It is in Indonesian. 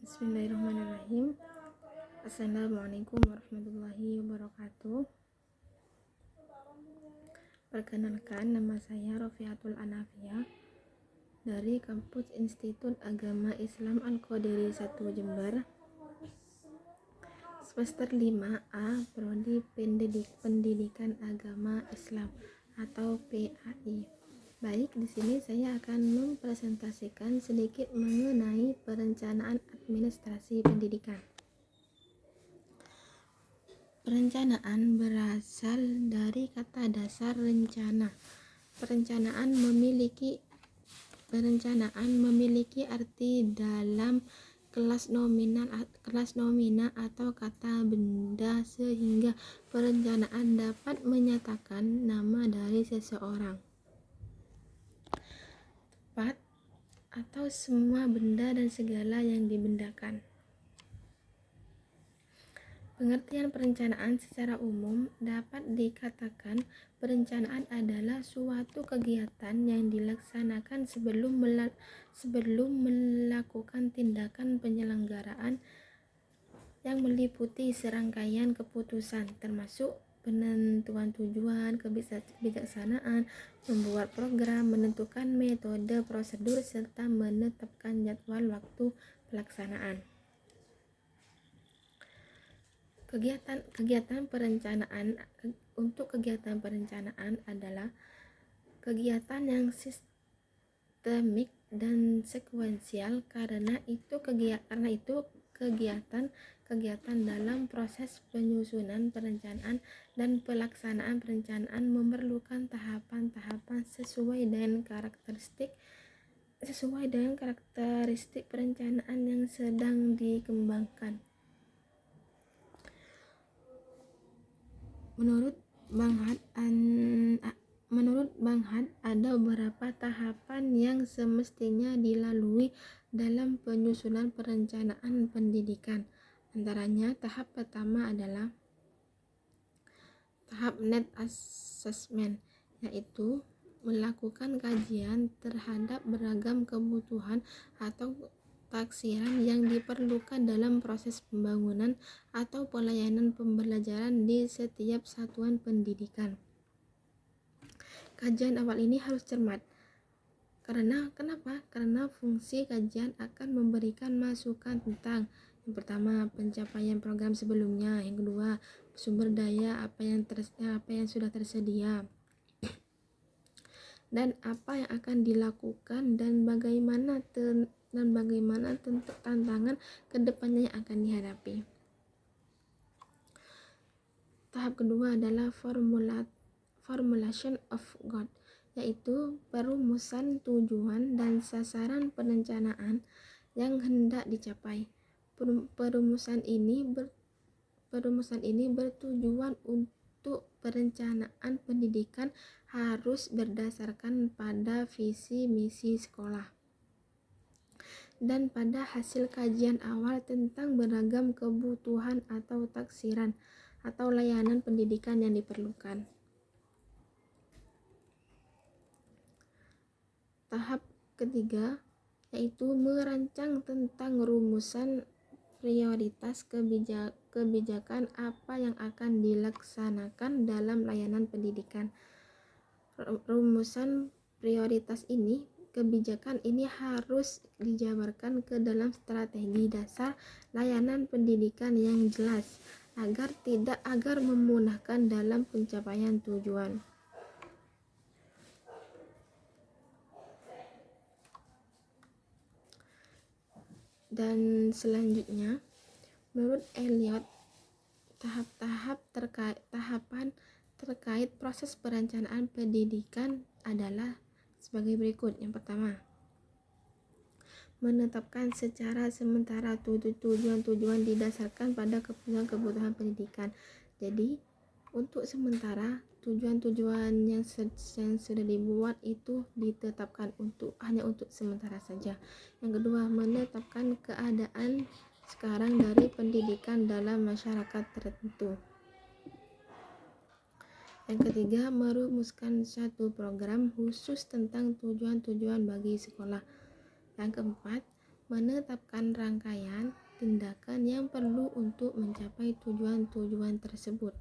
Bismillahirrahmanirrahim. Assalamualaikum warahmatullahi wabarakatuh. Perkenalkan, nama saya Rofiatul Anafia dari Kampus Institut Agama Islam Al-Qadiri 1 Jember, semester 5A, Prodi Pendidikan Agama Islam atau PAI. Baik, di sini saya akan mempresentasikan sedikit mengenai perencanaan administrasi pendidikan. Perencanaan berasal dari kata dasar rencana. Perencanaan memiliki arti dalam kelas nomina atau kata benda, sehingga perencanaan dapat menyatakan nama dari seseorang, tempat, atau semua benda dan segala yang dibendakan. Pengertian perencanaan secara umum dapat dikatakan perencanaan adalah suatu kegiatan yang dilaksanakan sebelum melakukan tindakan penyelenggaraan yang meliputi serangkaian keputusan, termasuk penentuan tujuan, kebijaksanaan, membuat program, menentukan metode, prosedur, serta menetapkan jadwal waktu pelaksanaan. Kegiatan perencanaan adalah kegiatan yang sistemik dan sekuensial. Karena itu kegiatan dalam proses penyusunan perencanaan dan pelaksanaan perencanaan memerlukan tahapan-tahapan sesuai dengan karakteristik perencanaan yang sedang dikembangkan. Menurut Bang Had, ada beberapa tahapan yang semestinya dilalui dalam penyusunan perencanaan pendidikan. Antaranya, tahap pertama adalah tahap need assessment, yaitu melakukan kajian terhadap beragam kebutuhan atau taksiran yang diperlukan dalam proses pembangunan atau pelayanan pembelajaran di setiap satuan pendidikan. Kajian awal ini harus cermat. Kenapa? Karena fungsi kajian akan memberikan masukan tentang, yang pertama, pencapaian program sebelumnya, yang kedua, sumber daya apa yang sudah tersedia, dan apa yang akan dilakukan, dan bagaimana tantangan kedepannya yang akan dihadapi. Tahap kedua adalah formulation of goal, yaitu perumusan tujuan dan sasaran perencanaan yang hendak dicapai. Perumusan ini bertujuan untuk perencanaan pendidikan harus berdasarkan pada visi misi sekolah dan pada hasil kajian awal tentang beragam kebutuhan atau taksiran atau layanan pendidikan yang diperlukan. Tahap ketiga yaitu merancang tentang rumusan prioritas kebijakan apa yang akan dilaksanakan dalam layanan pendidikan. Rumusan prioritas ini, kebijakan ini harus dijabarkan ke dalam strategi dasar layanan pendidikan yang jelas agar memudahkan dalam pencapaian tujuan. Dan selanjutnya, menurut Elliot, tahapan terkait proses perencanaan pendidikan adalah sebagai berikut. Yang pertama, menetapkan secara sementara tujuan-tujuan didasarkan pada kebutuhan pendidikan. Jadi, untuk sementara tujuan-tujuan yang sudah dibuat itu ditetapkan hanya untuk sementara saja. Yang kedua, menetapkan keadaan sekarang dari pendidikan dalam masyarakat tertentu. Yang ketiga, merumuskan satu program khusus tentang tujuan-tujuan bagi sekolah. Yang keempat, menetapkan rangkaian tindakan yang perlu untuk mencapai tujuan-tujuan tersebut.